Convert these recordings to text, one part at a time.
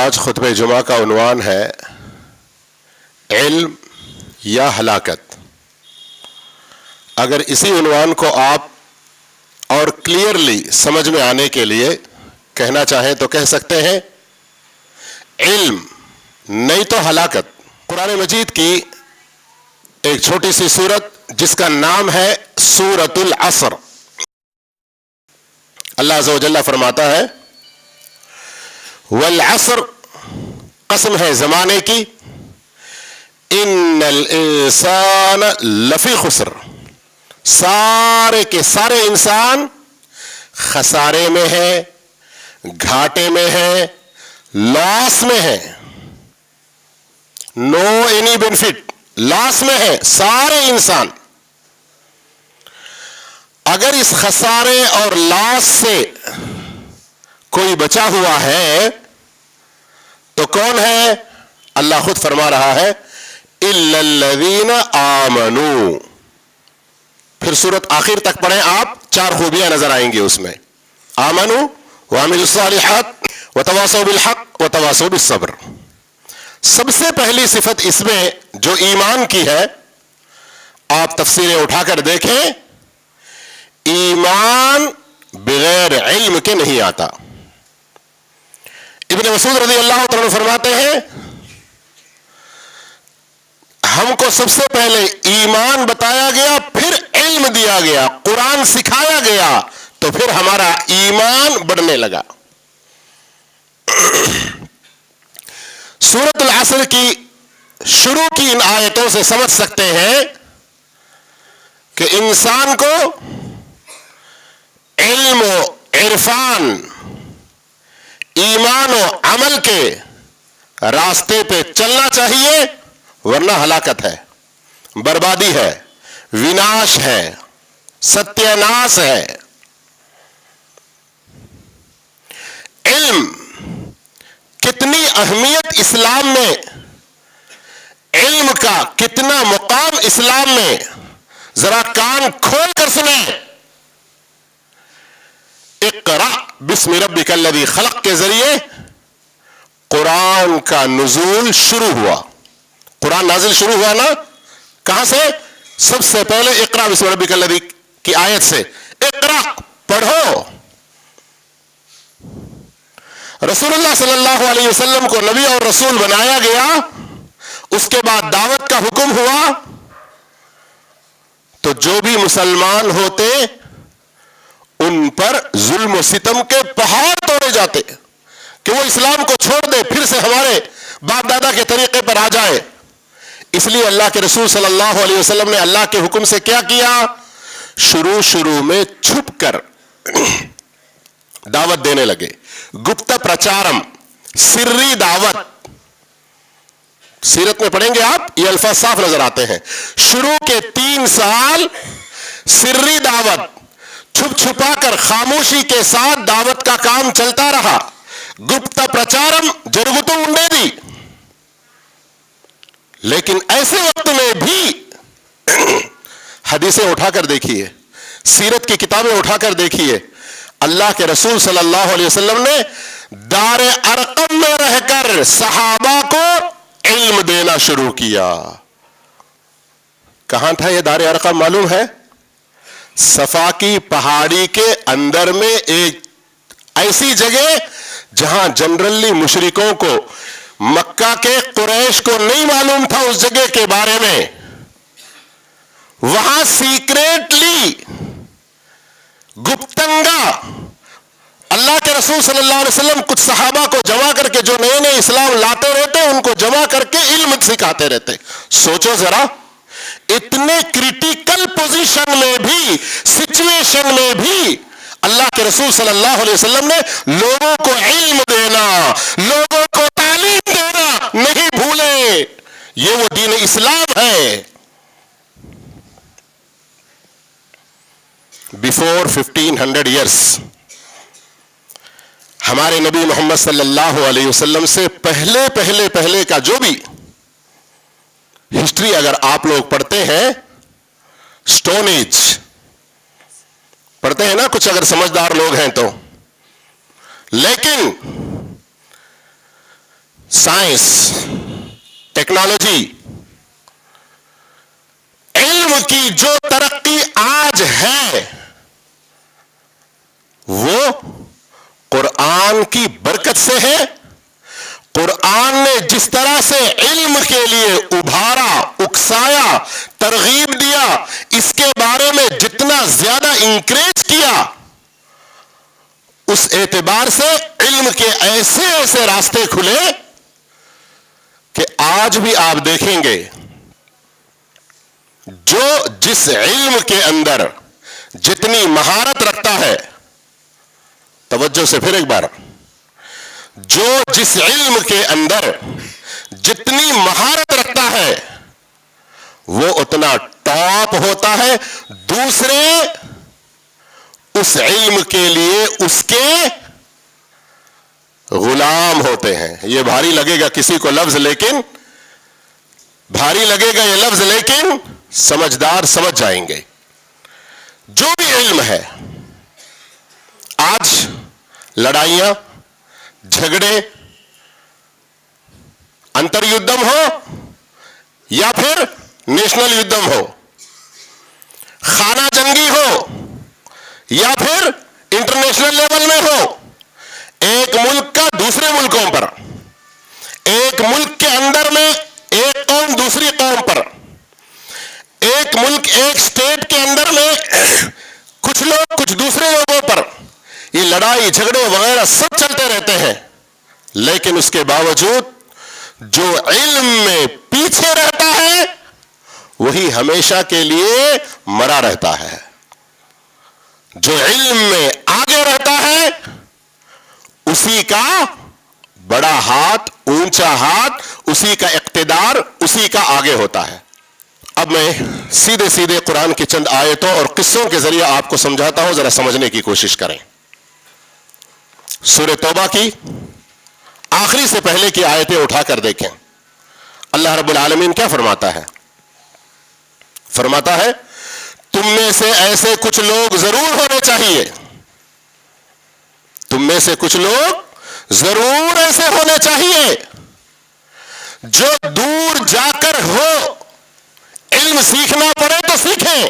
آج خطبہ جمعہ کا عنوان ہے علم یا ہلاکت۔ اگر اسی عنوان کو آپ اور کلیئرلی سمجھ میں آنے کے لیے کہنا چاہیں تو کہہ سکتے ہیں علم نہیں تو ہلاکت۔ قرآن مجید کی ایک چھوٹی سی سورت جس کا نام ہے سورۃ العصر، اللہ عز و جل فرماتا ہے والعصر، قسم ہے زمانے کی، ان الانسان لفی خسر، سارے کے سارے انسان خسارے میں ہے، گھاٹے میں ہے، لاس میں ہے، نو اینی بینیفٹ، لاس میں ہے سارے انسان۔ اگر اس خسارے اور لاس سے کوئی بچا ہوا ہے تو کون ہے؟ اللہ خود فرما رہا ہے الا الذین آمنوا۔ پھر سورت آخر تک پڑھیں آپ، 4 خوبیاں نظر آئیں گی اس میں، آمنوا وعملوا الصالحات وتواصوا بالحق وتواصوا بالصبر۔ سب سے پہلی صفت اس میں جو ایمان کی ہے، آپ تفسیریں اٹھا کر دیکھیں، ایمان بغیر علم کے نہیں آتا۔ ابن مسعود رضی اللہ تعالیٰ عنہ فرماتے ہیں ہم کو سب سے پہلے ایمان بتایا گیا، پھر علم دیا گیا، قرآن سکھایا گیا، تو پھر ہمارا ایمان بڑھنے لگا۔ سورۃ العصر کی شروع کی ان آیتوں سے سمجھ سکتے ہیں کہ انسان کو علم و عرفان، ایمان و عمل کے راستے پہ چلنا چاہیے، ورنہ ہلاکت ہے، بربادی ہے، وناش ہے، ستیہ ناش ہے۔ علم کتنی اہمیت اسلام میں، علم کا کتنا مقام اسلام میں، ذرا کان کھول کر سنیں۔ اقرأ بسم ربک الذی خلق کے ذریعے قرآن کا نزول شروع ہوا۔ قرآن نازل شروع ہوا نا، کہاں سے؟ سب سے پہلے اقرأ بسم ربک الذی کی آیت سے، اقرأ، پڑھو۔ رسول اللہ صلی اللہ علیہ وسلم کو نبی اور رسول بنایا گیا، اس کے بعد دعوت کا حکم ہوا، تو جو بھی مسلمان ہوتے ان پر ظلم و ستم کے پہاڑ توڑے جاتے کہ وہ اسلام کو چھوڑ دے، پھر سے ہمارے باپ دادا کے طریقے پر آ جائے۔ اس لیے اللہ کے رسول صلی اللہ علیہ وسلم نے اللہ کے حکم سے کیا کیا؟ شروع میں چھپ کر دعوت دینے لگے، گپت پرچارم، سری دعوت۔ سیرت میں پڑھیں گے آپ، یہ الفاظ صاف نظر آتے ہیں۔ شروع کے 3 سال سری دعوت، چھپ چھپا کر خاموشی کے ساتھ دعوت کا کام چلتا رہا، گپت پرچارم جرگتو انڈے دی۔ لیکن ایسے وقت میں بھی حدیثیں اٹھا کر دیکھیے، سیرت کی کتابیں اٹھا کر دیکھیے، اللہ کے رسول صلی اللہ علیہ وسلم نے دار ارقم میں رہ کر صحابہ کو علم دینا شروع کیا۔ کہاں تھا یہ دار ارقم معلوم ہے؟ صفا کی پہاڑی کے اندر میں ایک ایسی جگہ جہاں جنرلی مشرکوں کو، مکہ کے قریش کو نہیں معلوم تھا اس جگہ کے بارے میں، وہاں سیکریٹلی، گپتنگا، اللہ کے رسول صلی اللہ علیہ وسلم کچھ صحابہ کو جمع کر کے، جو نئے نئے اسلام لاتے رہتے ان کو جمع کر کے علم سکھاتے رہتے۔ سوچو ذرا، اتنے کریٹیکل پوزیشن میں بھی، سچویشن میں بھی اللہ کے رسول صلی اللہ علیہ وسلم نے لوگوں کو علم دینا، لوگوں کو تعلیم دینا نہیں بھولے۔ یہ وہ دین اسلام ہے۔ بیفور 1500 ایئرس، ہمارے نبی محمد صلی اللہ علیہ وسلم سے پہلے کا جو بھی ہسٹری اگر آپ لوگ پڑھتے ہیں، سٹون ایج پڑھتے ہیں نا، کچھ اگر سمجھدار لوگ ہیں تو، لیکن سائنس، ٹیکنالوجی، علم کی جو ترقی آج ہے وہ قرآن کی برکت سے ہے. قرآن نے جس طرح سے علم کے لیے ابھارا، اکسایا، ترغیب دیا، اس کے بارے میں جتنا زیادہ انکریج کیا، اس اعتبار سے علم کے ایسے ایسے راستے کھلے کہ آج بھی آپ دیکھیں گے جو جس علم کے اندر جتنی مہارت رکھتا ہے، توجہ سے پھر ایک بار، جو جس علم کے اندر جتنی مہارت رکھتا ہے وہ اتنا ٹاپ ہوتا ہے. دوسرے اس علم کے لیے اس کے غلام ہوتے ہیں. یہ بھاری لگے گا کسی کو لفظ، لیکن بھاری لگے گا یہ لفظ، لیکن سمجھدار سمجھ جائیں گے. جو بھی علم ہے، آج لڑائیاں، جھگڑے، انتر یدھم ہو یا پھر نیشنل یدھم ہو، خانہ جنگی ہو یا پھر انٹرنیشنل لیول میں ہو، ایک ملک کا دوسرے ملکوں پر، ایک ملک کے اندر میں ایک قوم دوسری قوم پر، ایک ملک ایک اسٹیٹ کے اندر میں کچھ لوگ کچھ دوسرے لوگوں پر، یہ لڑائی جھگڑے وغیرہ سب چلتے رہتے ہیں. لیکن اس کے باوجود جو علم میں پیچھے رہتا ہے وہی ہمیشہ کے لیے مرا رہتا ہے. جو علم میں آگے رہتا ہے اسی کا بڑا ہاتھ، اونچا ہاتھ، اسی کا اقتدار، اسی کا آگے ہوتا ہے. اب میں سیدھے سیدھے قرآن کی چند آیتوں اور قصوں کے ذریعے آپ کو سمجھاتا ہوں، ذرا سمجھنے کی کوشش کریں. سورہ توبہ کی آخری سے پہلے کی آیتیں اٹھا کر دیکھیں. اللہ رب العالمین کیا فرماتا ہے؟ فرماتا ہے تم میں سے ایسے کچھ لوگ ضرور ہونے چاہیے، تم میں سے کچھ لوگ ضرور ایسے ہونے چاہیے جو دور جا کر ہو علم سیکھنا پڑے تو سیکھیں.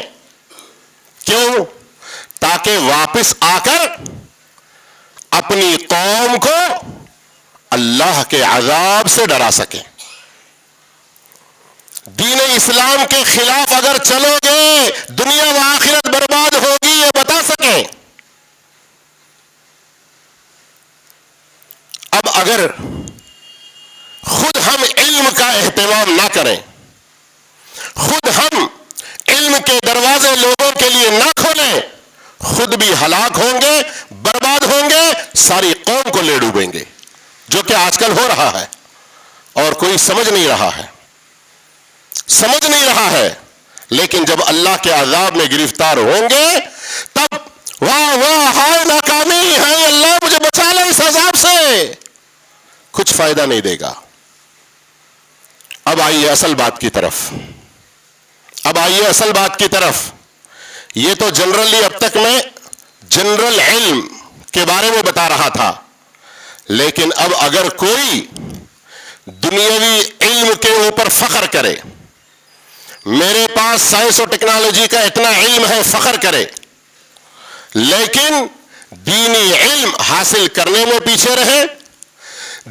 کیوں؟ تاکہ واپس آ کر اپنی قوم کو اللہ کے عذاب سے ڈرا سکیں. دین اسلام کے خلاف اگر چلو گے دنیا و آخرت برباد ہوگی، یہ بتا سکیں. اب اگر خود ہم علم کا اہتمام نہ کریں، خود ہم علم کے دروازے لوگوں کے لیے نہ کھولیں، خود بھی ہلاک ہوں گے، برباد ہوں گے، ساری قوم کو لے ڈوبیں گے، جو کہ آج کل ہو رہا ہے اور کوئی سمجھ نہیں رہا ہے. سمجھ نہیں رہا ہے. لیکن جب اللہ کے عذاب میں گرفتار ہوں گے تب واہ واہ ہائے ناکامی ہے، اللہ مجھے بچا لے اس عذاب سے، کچھ فائدہ نہیں دے گا. اب آئیے اصل بات کی طرف، اب آئیے اصل بات کی طرف. یہ تو جنرلی اب تک میں جنرل علم کے بارے میں بتا رہا تھا، لیکن اب اگر کوئی دنیاوی علم کے اوپر فخر کرے، میرے پاس سائنس اور ٹیکنالوجی کا اتنا علم ہے، فخر کرے، لیکن دینی علم حاصل کرنے میں پیچھے رہے،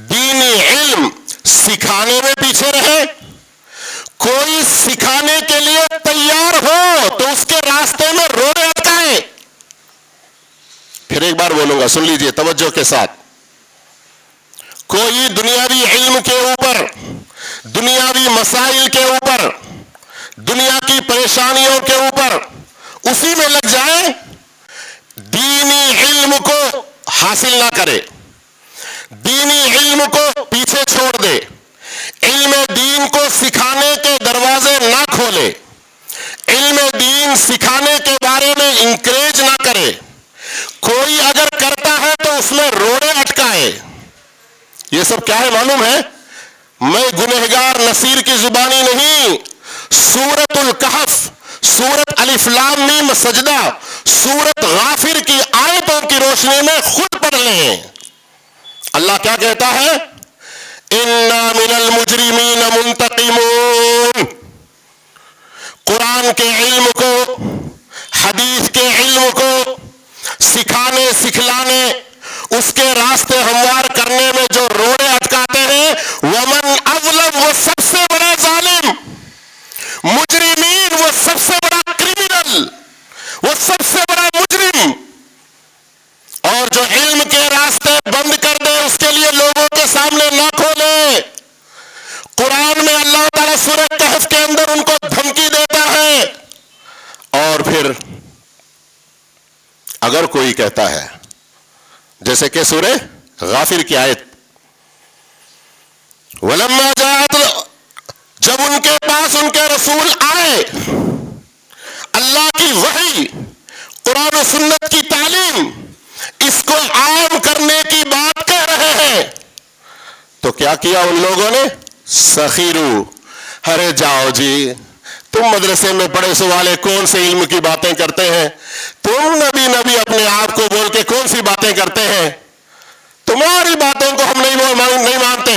دینی علم سکھانے میں پیچھے رہے، کوئی سکھانے کے لیے تیار ہو تو اس کے راستے میں روڑے اٹکائیں. پھر ایک بار بولوں گا، سن لیجئے توجہ کے ساتھ. کوئی دنیاوی علم کے اوپر، دنیاوی مسائل کے اوپر، دنیا کی پریشانیوں کے اوپر اسی میں لگ جائے، دینی علم کو حاصل نہ کرے، دینی علم کو پیچھے چھوڑ دے، علم دین کو سکھانے کے دروازے نہ کھولے، علم دین سکھانے کے بارے میں انکریج نہ کرے، کوئی اگر کرتا ہے تو اس میں روڑے اٹکائے. یہ سب کیا ہے معلوم ہے؟ میں گنہگار نصیر کی زبانی نہیں، سورۃ الکہف، سورۃ الف لام میم سجدہ، سورۃ غافر کی آیتوں کی روشنی میں خود پڑھ لیں. اللہ کیا کہتا ہے؟ ان من المجرمین منتقمون۔ قرآن کے علم کو، حدیث کے علم کو سکھانے سکھلانے، اس کے راستے ہموار کرنے میں جو روڑے اٹکاتے ہیں، ومن اظلم، وہ سب سے بڑا ظالم، مجرمین، وہ سب سے بڑا کرمنل، وہ سب سے بڑا مجرم، اور جو علم کے راستے بند کر دے، اس کے لیے لوگوں کے سامنے نہ کھولے۔ قرآن میں اللہ تعالیٰ سورہ کہف کے اندر ان کو دھمکی دیتا ہے۔ اور پھر اگر کوئی کہتا ہے، جیسے کہ سورہ غافر کی آیت، وَلَمَّا جَاءَتْ، جب ان کے پاس ان کے رسول آئے، اللہ کی وحی، قرآن و سنت کی تعلیم، اس کو عام کرنے کی بات کہہ رہے ہیں، تو کیا کیا ان لوگوں نے؟ سخیرو، ارے جاؤ جی، تم مدرسے میں پڑھے سوالے کون سے علم کی باتیں کرتے ہیں؟ تم نبی اپنے آپ کو بول کے کون سی باتیں کرتے ہیں؟ تمہاری باتوں کو ہم نہیں مانتے۔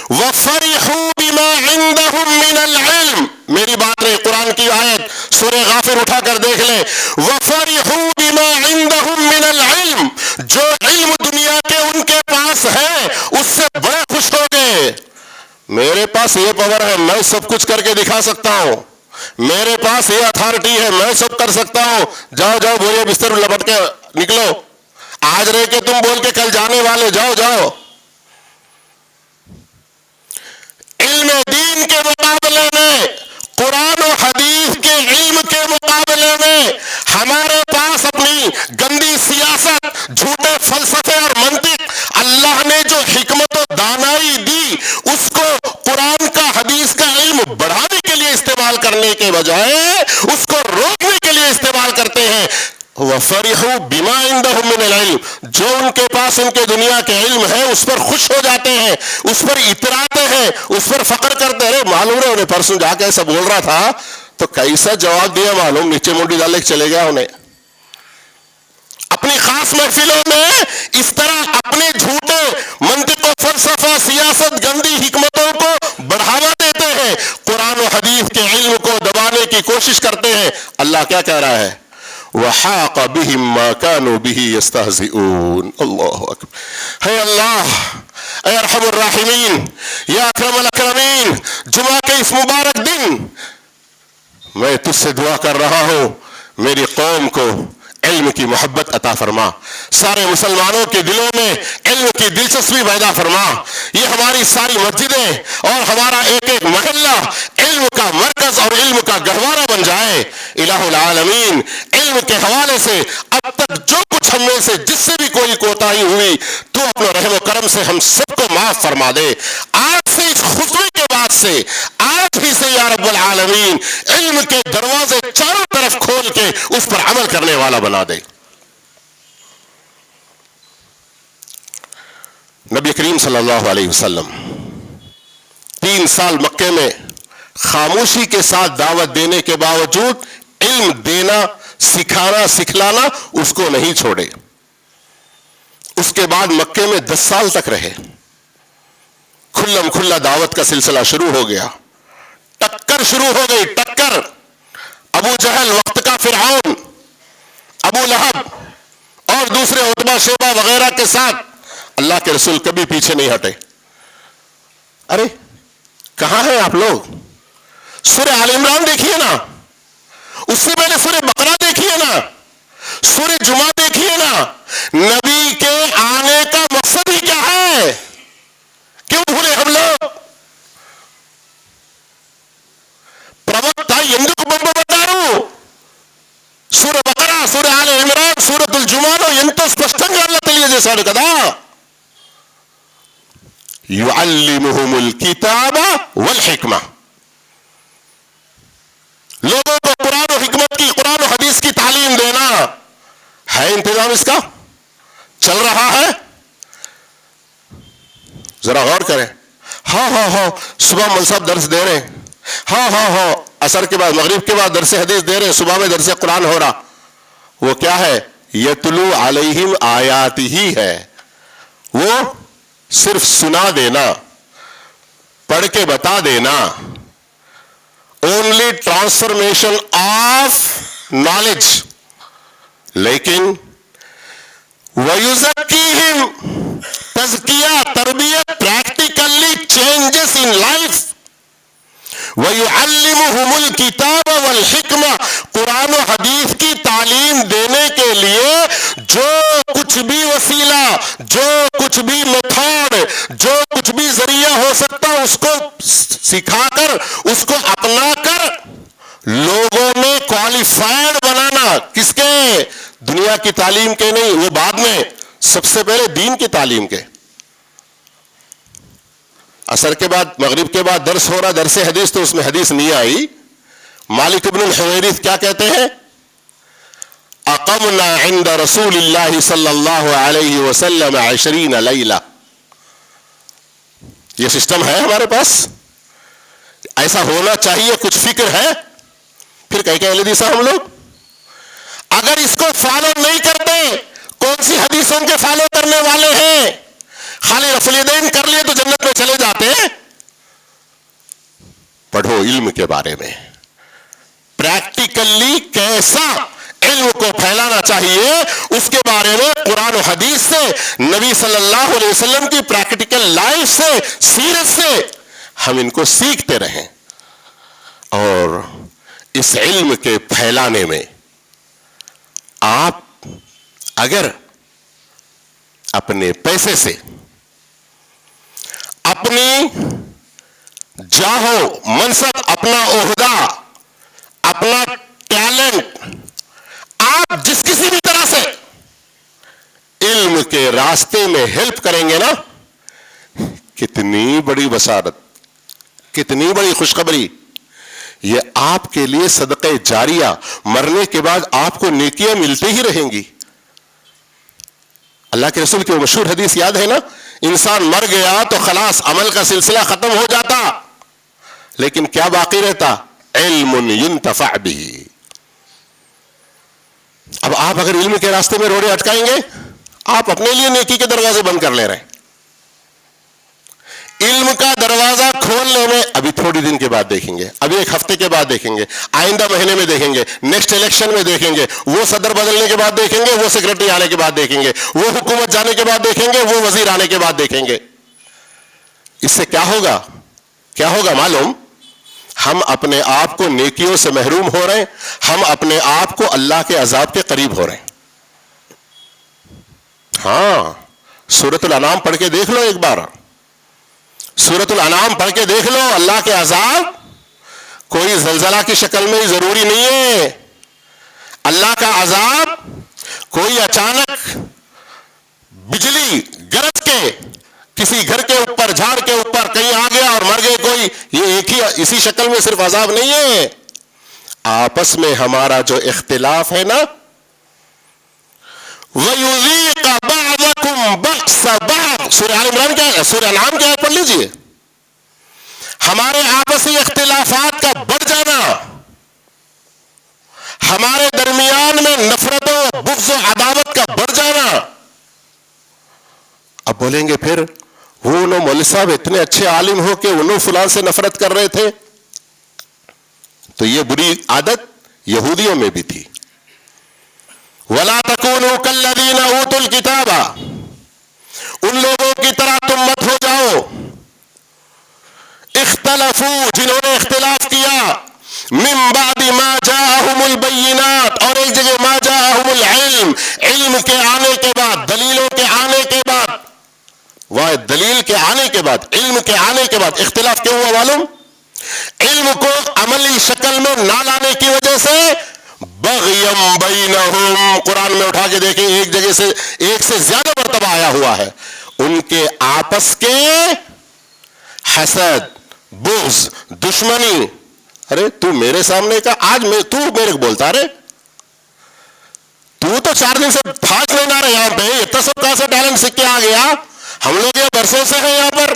وَفَرِحُوا بِمَا عِندَهُم مِّنَ الْعِلْمِ، میری بات نہیں، قرآن کی آیت سورہ غافر اٹھا کر دیکھ لیں۔ وَفَرِحُوا بِمَا عِندَهُم مِّنَ الْعِلْمِ، جو علم دنیا کے ان کے پاس ہے اس سے بڑے خوش ہو گئے۔ میرے پاس یہ پاور ہے، میں سب کچھ کر کے دکھا سکتا ہوں، میرے پاس یہ اتھارٹی ہے، میں سب کر سکتا ہوں، جاؤ جاؤ بولے بستر لپٹ کے نکلو، آج رہ کے تم بول کے کل جانے والے، جاؤ جاؤ۔ علم دین کے مقابلے میں، قرآن و حدیث کے علم کے مقابلے میں ہمارے پاس اپنی گندی سیاست، جھوٹے فلسفے اور منطق، اللہ نے جو حکمت و دانائی دی اس کو قرآن کا، حدیث کا علم بڑھانے کے لیے استعمال کرنے کے بجائے اس کو روکنے کے لیے استعمال کرتے ہیں۔ وَفَرِحُوا بِمَا عِندَهُم مِّنَ الْعِلْمِ، جو ان کے پاس ان کے دنیا کے علم ہے اس پر خوش ہو جاتے ہیں، اس پر اتراتے ہیں، اس پر فخر کرتے ہیں۔ معلوم ہے انہیں پرسوں جا کے ایسا بول رہا تھا تو کیسا جواب دیا معلوم، نیچے منڈی ڈالے چلے گیا انہیں۔ اپنی خاص محفلوں میں اس طرح اپنے جھوٹے منطق و فلسفہ، سیاست، گندی حکمتوں کو بڑھاوا دیتے ہیں، قرآن و حدیث کے علم کو دبانے کی کوشش کرتے ہیں۔ اللہ کیا کہہ رہا ہے؟ وَحَاقَ بِهِم مَّا كَانُوا بِهِ يَسْتَهْزِئُونَ۔ اللہ اکبر، ہے اللہ، اے ارحم الراحمین، یا اکرم الاکرمین، جمعہ کے اس مبارک دن میں تجھ سے دعا کر رہا ہوں، میری قوم کو علم کی محبت عطا فرما، سارے مسلمانوں کے دلوں میں علم کی دلچسپی پیدا فرما، یہ ہماری ساری مسجدیں اور ہمارا ایک ایک محلہ علم کا مرکز اور علم کا گہوارہ بن جائے۔ الہ العالمین، علم کے حوالے سے اب تک جو کچھ ہم میں سے جس سے بھی کوئی کوتاہی ہوئی، تو اپنے رحم و کرم سے ہم سب کو معاف فرما دے۔ آج سے، اس خطبے کے بعد سے، آج ہی سے یا رب العالمین، علم کے دروازے چاروں طرف کھول کے اس پر عمل کرنے والا بنا دے۔ نبی کریم صلی اللہ علیہ وسلم 3 سال مکے میں خاموشی کے ساتھ دعوت دینے کے باوجود علم دینا، سکھانا، سکھلانا اس کو نہیں چھوڑے۔ اس کے بعد مکے میں 10 سال تک رہے، کھلم کھلا دعوت کا سلسلہ شروع ہو گیا، ٹکر شروع ہو گئی، ٹکر۔ ابو جہل، وقت کا فرعون، ابو لہب اور دوسرے عتبہ، شیبہ وغیرہ کے ساتھ اللہ کے رسول کبھی پیچھے نہیں ہٹے۔ ارے کہاں ہیں آپ لوگ؟ سورہ آل عمران دیکھیے نا، اس سے پہلے سورہ بقرہ دیکھیے نا، سورہ جمعہ دیکھیے نا۔ نبی کے آنے کا مقصد ہی کیا ہے؟ کیوں بھولے ہم لوگ؟ پروکتا ఎందుకు పంపబడ్డారు? సూర బకరా, సూర ఆల్ ఇమ్రాన్, సూరతుల్ జుమాలో ఎంతో స్పష్టంగా అల్లాహ్ తెలియజేశాడు కదా। యుఅల్లిముహుముల్ కితాబ వల్ హిక్మah، لوگوں کو قرآن و حکمت کی، قرآن و حدیث کی تعلیم دینا ہے۔ انتظام اس کا چل رہا ہے، ذرا غور کریں۔ ہاں صبح مول صاحب درس دے رہے ہیں، ہاں عصر کے بعد، مغرب کے بعد درس حدیث دے رہے ہیں، صبح میں درس قرآن ہو رہا۔ وہ کیا ہے؟ یتلو علیہم آیات ہی ہے، وہ صرف سنا دینا۔ پڑھ کے بتا دینا. Only transformation of knowledge. لیکن وَيُزَكِّيهِمْ تزکیہ, تربیت, پریکٹیکلی چینجز ان لائف. وَيُعَلِّمُهُمُ الْكِتَابَ وَالْحِكْمَةَ, قرآن و حدیث کی تعلیم دینے کے لیے جو کچھ بھی وسیلہ, جو کچھ بھی میتھڈ, جو کچھ بھی ذریعہ ہو سکتا اس کو سکھا کر, اس کو اپنا کر لوگوں میں کوالیفائڈ بنانا. کس کے؟ دنیا کی تعلیم کے نہیں, وہ بعد میں, سب سے پہلے دین کی تعلیم کے. عصر کے بعد, مغرب کے بعد درس ہو رہا, درس حدیث, تو اس میں حدیث نہیں آئی. مالک ابن الحویرث کیا کہتے ہیں؟ اقمنا عند رسول اللہ صلی اللہ علیہ وسلم 20 لیلہ. یہ سسٹم ہے ہمارے پاس, ایسا ہونا چاہیے, کچھ فکر ہے. پھر کہیں اہل حدیث ہم لوگ اگر اس کو فالو نہیں کرتے, کون سی حدیثوں کے فالو کرنے والے ہیں؟ خالی رفع الیدین کر لیے تو جنت میں چلے جاتے ہیں. پڑھو علم کے بارے میں, پریکٹیکلی کیسا علم کو پھیلانا چاہیے اس کے بارے میں قرآن و حدیث سے, نبی صلی اللہ علیہ وسلم کی پریکٹیکل لائف سے, سیرت سے ہم ان کو سیکھتے رہیں. اور اس علم کے پھیلانے میں آپ اگر اپنے پیسے سے, اپنی جاہو منصب, اپنا عہدہ, اپنا ٹیلنٹ, آپ جس کسی بھی طرح سے علم کے راستے میں ہیلپ کریں گے نا, کتنی بڑی بشارت, کتنی بڑی خوشخبری. یہ آپ کے لیے صدقہ جاریہ, مرنے کے بعد آپ کو نیکیاں ملتی ہی رہیں گی. اللہ کے رسول کی وہ مشہور حدیث یاد ہے نا, انسان مر گیا تو خلاص عمل کا سلسلہ ختم ہو جاتا, لیکن کیا باقی رہتا؟ علم ينتفع به. اب آپ اگر علم کے راستے میں روڑے اٹکائیں گے, آپ اپنے لیے نیکی کے دروازے بند کر لے رہے ہیں. علم کا دروازہ کھولنے میں ابھی تھوڑی دن کے بعد دیکھیں گے, ابھی ایک ہفتے کے بعد دیکھیں گے, آئندہ مہینے میں دیکھیں گے, نیکسٹ الیکشن میں دیکھیں گے, وہ صدر بدلنے کے بعد دیکھیں گے, وہ سیکرٹری آنے کے بعد دیکھیں گے, وہ حکومت جانے کے بعد دیکھیں گے, وہ وزیر آنے کے بعد دیکھیں گے. اس سے کیا ہوگا؟ کیا ہوگا معلوم؟ ہم اپنے آپ کو نیکیوں سے محروم ہو رہے ہیں, ہم اپنے آپ کو اللہ کے عذاب کے قریب ہو رہے ہیں. ہاں, سورۃ الانعام پڑھ کے دیکھ لو ایک بار, سورۃ الانعام پڑھ کے دیکھ لو. اللہ کے عذاب کوئی زلزلہ کی شکل میں ضروری نہیں ہے. اللہ کا عذاب کوئی اچانک بجلی گرج کے کسی گھر کے اوپر, جھاڑ کے اوپر کہیں آ گیا اور مر گئے کوئی, یہ ایک ہی اسی شکل میں صرف عذاب نہیں ہے. آپس میں ہمارا جو اختلاف ہے نا, وَيُذِيقَ بَعْضَكُمْ بَأْسَ بَعْضٍ, سورہ آل عمران کیا, سورہ انعام کیا ہے, پڑھ لیجئے. ہمارے آپسی اختلافات کا بڑھ جانا, ہمارے درمیان میں نفرتوں, بغض و عداوت کا بڑھ جانا. اب بولیں گے پھر وہ مولوی صاحب اتنے اچھے عالم ہو کہ انہوں فلان سے نفرت کر رہے تھے. تو یہ بری عادت یہودیوں میں بھی تھی. وَلَا تَكُونُوا كَالَّذِينَ أُوتُوا الْكِتَابَ, ان لوگوں کی طرح تم مت ہو جاؤ, اختلفوا, جنہوں نے اختلاف کیا, من بعد ما جاءهم البینات, اور ایک جگہ ما جاءهم العلم, علم کے آنے کے بعد, دلیلوں کے آنے کے بعد, وہ دلیل کے آنے کے بعد, علم کے آنے کے بعد. اختلاف کیوں ہوا معلوم؟ علم کو عملی شکل میں نہ لانے کی وجہ سے, بغیم بینہم, قرآن میں اٹھا کے دیکھیں ایک جگہ سے ایک سے زیادہ مرتبہ آیا ہوا ہے, ان کے آپس کے حسد, بغض, دشمنی. ارے تو میرے سامنے کا, آج تو میرے کو بولتا, رہے تو 4 دن سے پھانچ نہیں آ رہے یہاں پہ, اتنا سب کہاں سے ٹیلنٹ سیکھ کے آ گیا, ہم لوگ یہ برسوں سے ہیں یہاں پر,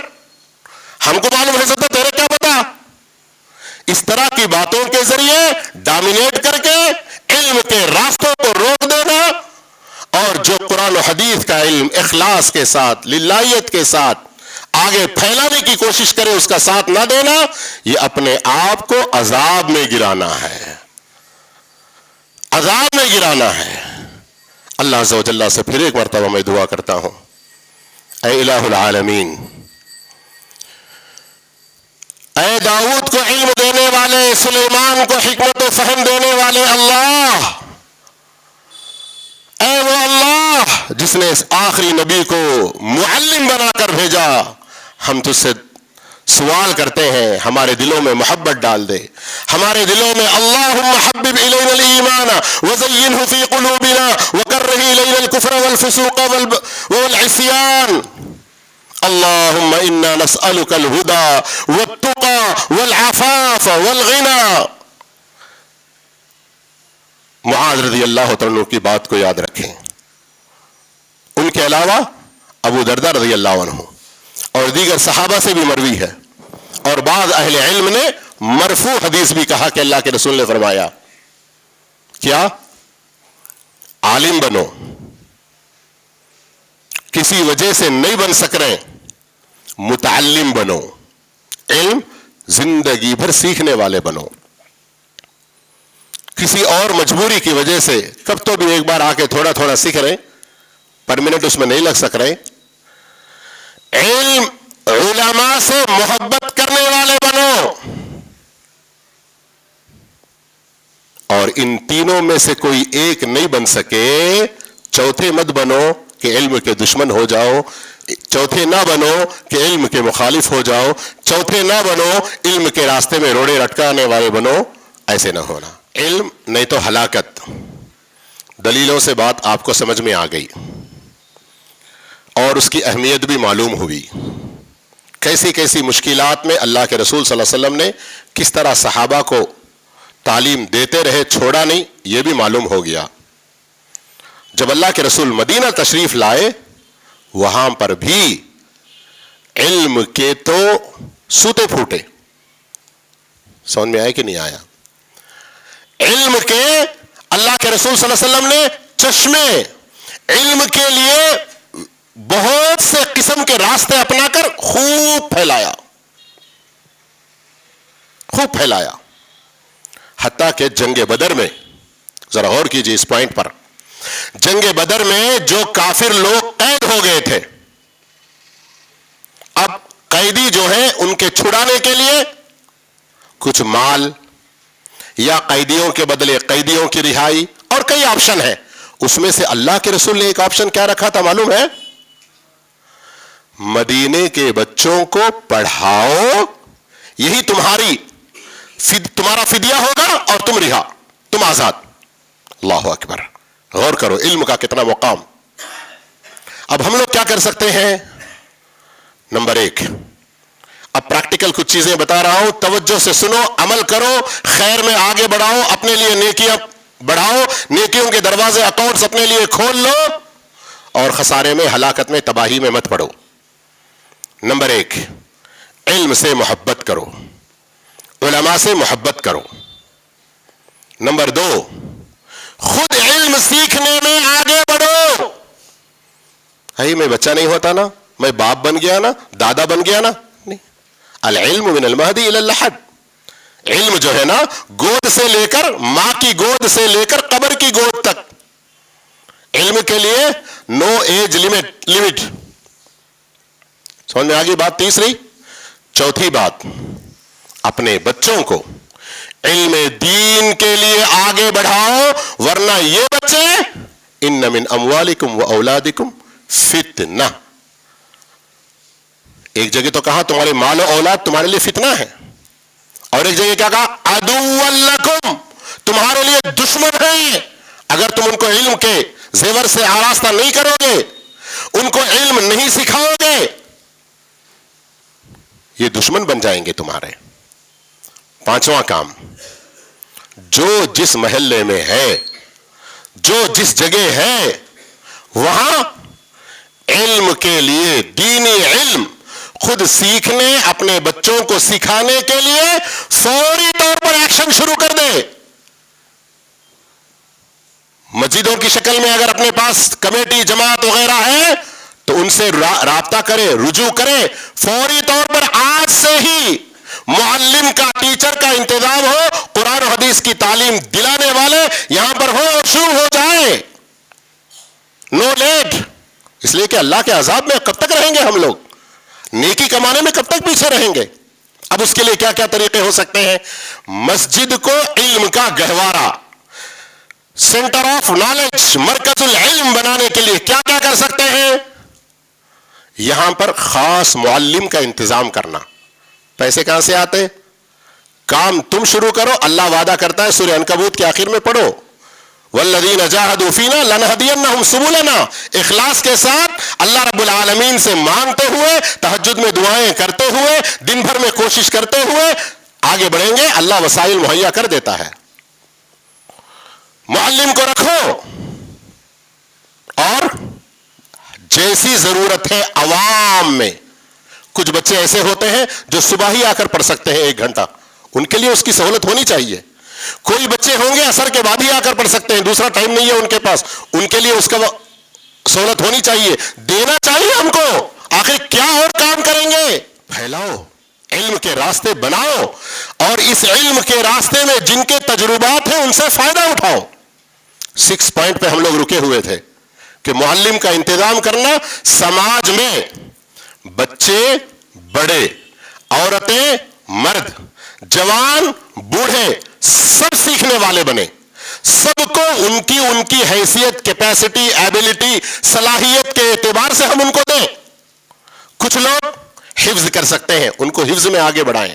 ہم کو معلوم ہو سکتا, تیرے کیا پتا. اس طرح کی باتوں کے ذریعے ڈامینیٹ کر کے علم کے راستوں کو روک دینا, اور جو قرآن و حدیث کا علم اخلاص کے ساتھ, للہیت کے ساتھ آگے پھیلانے کی کوشش کرے اس کا ساتھ نہ دینا، یہ اپنے آپ کو عذاب میں گرانا ہے، عذاب میں گرانا ہے۔ اللہ عز و جل سے پھر ایک مرتبہ میں دعا کرتا ہوں، اے الہ العالمین، اے داؤد کو علم دینے والے، سلیمان کو حکمت و فہم دینے والے اللہ، اے وہ اللہ جس نے اس آخری نبی کو معلم بنا کر بھیجا، ہم تجھ سے سوال کرتے ہیں ہمارے دلوں میں محبت ڈال دے، ہمارے دلوں میں اللہم حبب الینا الایمان وزینہ فی قلوبنا وکرہ الینا الکفر والفسوق والعصیان، اللہم انا نسألک الہدی والتقی والعفاف والغنی۔ معاذ رضی اللہ عنہ کی بات کو یاد رکھیں، ان کے علاوہ ابو درداء رضی اللہ عنہ اور دیگر صحابہ سے بھی مروی ہے، اور بعض اہل علم نے مرفوع حدیث بھی کہا کہ اللہ کے رسول نے فرمایا کیا؟ عالم بنو، کسی وجہ سے نہیں بن سک رہے، متعلم بنو، علم زندگی بھر سیکھنے والے بنو، کسی اور مجبوری کی وجہ سے کب تو بھی ایک بار آ کے تھوڑا تھوڑا سیکھ رہے، پرمنٹ اس میں نہیں لگ سک رہے، علم علماء سے محبت کرنے والے بنو، اور ان تینوں میں سے کوئی ایک نہیں بن سکے، چوتھے مت بنو کہ علم کے دشمن ہو جاؤ، چوتھے نہ بنو کہ علم کے مخالف ہو جاؤ، چوتھے نہ بنو علم کے راستے میں روڑے لٹکانے والے بنو، ایسے نہ ہونا۔ علم نہیں تو ہلاکت، دلیلوں سے بات آپ کو سمجھ میں آ گئی اور اس کی اہمیت بھی معلوم ہوئی، کیسی کیسی مشکلات میں اللہ کے رسول صلی اللہ علیہ وسلم نے کس طرح صحابہ کو تعلیم دیتے رہے، چھوڑا نہیں، یہ بھی معلوم ہو گیا۔ جب اللہ کے رسول مدینہ تشریف لائے، وہاں پر بھی علم کے تو سوتے پھوٹے، سمجھ میں آیا کہ نہیں آیا؟ علم کے اللہ کے رسول صلی اللہ علیہ وسلم نے چشمے علم کے لیے بہت سے قسم کے راستے اپنا کر خوب پھیلایا، خوب پھیلایا، حتیٰ کہ جنگ بدر میں، ذرا غور کیجئے اس پوائنٹ پر، جنگ بدر میں جو کافر لوگ قید ہو گئے تھے، اب قیدی جو ہیں ان کے چھڑانے کے لیے کچھ مال یا قیدیوں کے بدلے قیدیوں کی رہائی اور کئی آپشن ہیں، اس میں سے اللہ کے رسول نے ایک آپشن کیا رکھا تھا معلوم ہے؟ مدینے کے بچوں کو پڑھاؤ، یہی تمہارا فدیہ ہوگا اور تم رہا، تم آزاد۔ اللہ اکبر، غور کرو علم کا کتنا مقام۔ اب ہم لوگ کیا کر سکتے ہیں؟ نمبر ایک، اب پریکٹیکل کچھ چیزیں بتا رہا ہوں، توجہ سے سنو، عمل کرو، خیر میں آگے بڑھاؤ، اپنے لیے نیکیاں بڑھاؤ، نیکیوں کے دروازے اکاؤنٹس اپنے لیے کھول لو، اور خسارے میں، ہلاکت میں، تباہی میں مت پڑو۔ نمبر ایک، علم سے محبت کرو، علماء سے محبت کرو۔ نمبر دو، خود علم سیکھنے میں آگے بڑھو۔ میں بچہ نہیں ہوتا نا، میں باپ بن گیا نا، دادا بن گیا نا، نہیں، العلم من المہدی الی اللحد، علم جو ہے نا گود سے لے کر، ماں کی گود سے لے کر قبر کی گود تک، علم کے لیے نو ایج لمٹ۔ سمجھ میں آگئی بات؟ تیسری۔ چوتھی بات، اپنے بچوں کو علم دین کے لیے آگے بڑھاؤ، ورنہ یہ بچے ان من اموالکم و اولادکم فتنہ، ایک جگہ تو کہا تمہارے مال و اولاد تمہارے لیے فتنہ ہے، اور ایک جگہ کیا کہا؟ عدو لکم، تمہارے لیے دشمن ہیں، اگر تم ان کو علم کے زیور سے آراستہ نہیں کرو گے، ان کو علم نہیں سکھاؤ گے، یہ دشمن بن جائیں گے تمہارے۔ پانچواں کام، جو جس محلے میں ہے، جو جس جگہ ہے، وہاں علم کے لیے، دینی علم خود سیکھنے، اپنے بچوں کو سکھانے کے لیے فوری طور پر ایکشن شروع کر دے۔ مسجدوں کی شکل میں اگر اپنے پاس کمیٹی، جماعت وغیرہ ہے تو ان سے رابطہ کرے, رجوع کرے, فوری طور پر آج سے ہی معلم کا, ٹیچر کا انتظام ہو, قرآن و حدیث کی تعلیم دلانے والے یہاں پر ہو اور شروع ہو جائے, نو لیٹ. اس لیے کہ اللہ کے عذاب میں کب تک رہیں گے ہم لوگ, نیکی کمانے میں کب تک پیچھے رہیں گے. اب اس کے لیے کیا کیا طریقے ہو سکتے ہیں؟ مسجد کو علم کا گہوارہ, سینٹر آف نالج, مرکز العلم بنانے کے لیے کیا کیا کر سکتے ہیں؟ یہاں پر خاص معلم کا انتظام کرنا. پیسے کہاں سے آتے؟ کام تم شروع کرو, اللہ وعدہ کرتا ہے سورہ عنکبوت کے آخر میں پڑھو, والذین جاہدوا فینا لنہدینہم سبلنا. اخلاص کے ساتھ اللہ رب العالمین سے مانگتے ہوئے, تہجد میں دعائیں کرتے ہوئے, دن بھر میں کوشش کرتے ہوئے آگے بڑھیں گے, اللہ وسائل مہیا کر دیتا ہے. معلم کو رکھو, اور جیسی ضرورت ہے عوام میں, کچھ بچے ایسے ہوتے ہیں جو صبح ہی آ کر پڑھ سکتے ہیں 1 گھنٹہ, ان کے لیے اس کی سہولت ہونی چاہیے. کوئی بچے ہوں گے عصر کے بعد ہی آ کر پڑھ سکتے ہیں, دوسرا ٹائم نہیں ہے ان کے پاس, ان کے لیے اس کا سہولت ہونی چاہیے, دینا چاہیے ہم کو. آخر کیا اور کام کریں گے؟ پھیلاؤ, علم کے راستے بناؤ, اور اس علم کے راستے میں جن کے تجربات ہیں ان سے فائدہ اٹھاؤ. 6 پوائنٹ پہ ہم لوگ رکے ہوئے تھے کہ معلم کا انتظام کرنا. سماج میں بچے, بڑے, عورتیں, مرد, جوان, بوڑھے سب سیکھنے والے بنے. سب کو ان کی حیثیت, کیپیسٹی, ایبلٹی, صلاحیت کے اعتبار سے ہم ان کو دیں. کچھ لوگ حفظ کر سکتے ہیں, ان کو حفظ میں آگے بڑھائیں.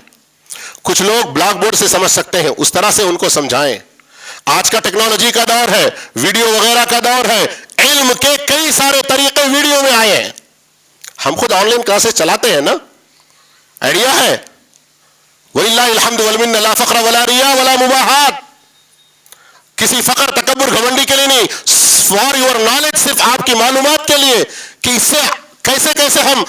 کچھ لوگ بلیک بورڈ سے سمجھ سکتے ہیں, اس طرح سے ان کو سمجھائیں. آج کا ٹیکنالوجی کا دور ہے, ویڈیو وغیرہ کا دور ہے, علم کے کئی سارے طریقے ویڈیو میں آئے ہیں. ہم خود آن لائن کلاسز چلاتے ہیں نا, آئیڈیا ہے. وَلِلَّهِ الْحَمْدُ وَالْمِنَّةُ لَا فَخْرَ وَلَا رِيَاءَ وَلَا مُبَاحَات. کسی فخر, تکبر, گھمنڈی کے لیے نہیں, فار یور نالج, صرف آپ کی معلومات کے لیے کہ اس سے کیسے کیسے ہم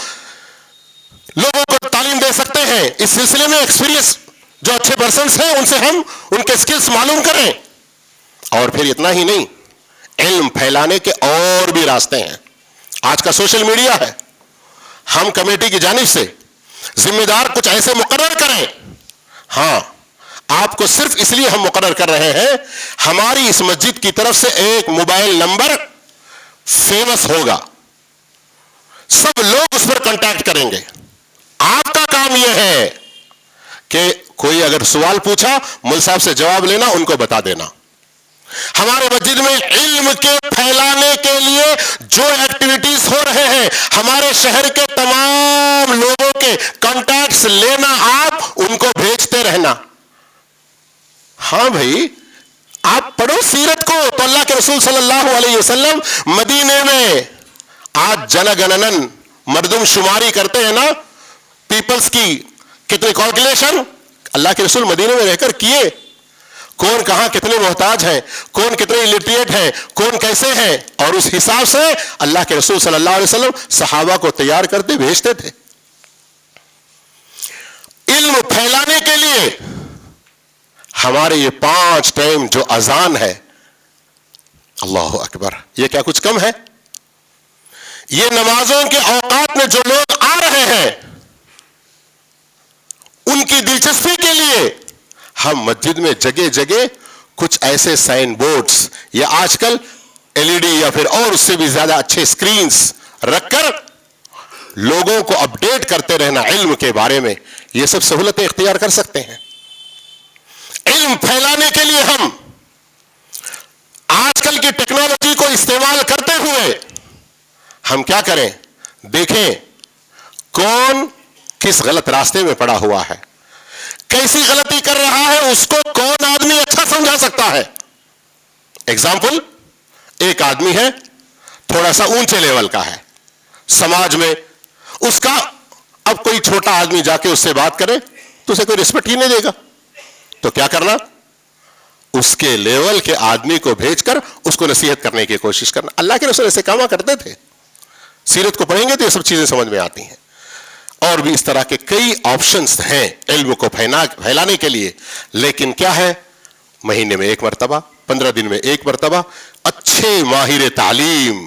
لوگوں کو تعلیم دے سکتے ہیں. اس سلسلے میں ایکسپیرینس جو اچھے پرسنس ہیں ان سے ہم ان کے سکلز معلوم کریں. اور پھر اتنا ہی نہیں, علم پھیلانے کے اور بھی راستے ہیں. آج کا سوشل میڈیا ہے, ہم کمیٹی کی جانب سے ذمہ دار کچھ ایسے مقرر کریں. ہاں, آپ کو صرف اس لیے ہم مقرر کر رہے ہیں, ہماری اس مسجد کی طرف سے ایک موبائل نمبر فیمس ہوگا, سب لوگ اس پر کانٹیکٹ کریں گے. آپ کا کام یہ ہے کہ کوئی اگر سوال پوچھا, مول صاحب سے جواب لینا, ان کو بتا دینا. ہمارے مسجد میں علم کے پھیلانے کے لیے جو ایکٹیویٹیز ہو رہے ہیں, ہمارے شہر کے تمام لوگوں کے کانٹیکٹس لینا, آپ ان کو بھیجتے رہنا. ہاں بھائی, آپ پڑھو سیرت کو, تو اللہ کے رسول صلی اللہ علیہ وسلم مدینے میں آج جنگننن مردم شماری کرتے ہیں نا, پیپلز کی کتنے کیلکولیشن اللہ کے رسول مدینے میں رہ کر کیے. کون کہاں کتنے محتاج ہیں, کون کتنے لٹریٹ ہیں, کون کیسے ہیں, اور اس حساب سے اللہ کے رسول صلی اللہ علیہ وسلم صحابہ کو تیار کرتے بھیجتے تھے. علم پھیلانے کے لیے ہمارے یہ 5 ٹائم جو اذان ہے, اللہ اکبر, یہ کیا کچھ کم ہے؟ یہ نمازوں کے اوقات میں جو لوگ آ رہے ہیں ان کی دلچسپی کے لیے ہم مسجد میں جگہ جگہ کچھ ایسے سائن بورڈز, یا آج کل LED یا پھر اور اس سے بھی زیادہ اچھے اسکرینز رکھ کر لوگوں کو اپڈیٹ کرتے رہنا علم کے بارے میں, یہ سب سہولتیں اختیار کر سکتے ہیں. علم پھیلانے کے لیے ہم آج کل کی ٹیکنالوجی کو استعمال کرتے ہوئے ہم کیا کریں؟ دیکھیں کون کس غلط راستے میں پڑا ہوا ہے, کیسی غلطی کر رہا ہے, اس کو کون آدمی اچھا سمجھا سکتا ہے. ایگزامپل, ایک آدمی ہے تھوڑا سا اونچے لیول کا ہے سماج میں, اس کا اب کوئی چھوٹا آدمی جا کے اس سے بات کرے تو اسے کوئی رسپیکٹ ہی نہیں دے گا. تو کیا کرنا؟ اس کے لیول کے آدمی کو بھیج کر اس کو نصیحت کرنے کی کوشش کرنا. اللہ کے رسول ایسے کام کرتے تھے. سیرت کو پڑھیں گے تو یہ سب چیزیں سمجھ میں آتی ہیں. اور بھی اس طرح کے کئی آپشنز ہیں علم کو پھیلانے کے لیے. لیکن کیا ہے, مہینے میں 1 مرتبہ, 15 دن میں 1 مرتبہ اچھے ماہر تعلیم,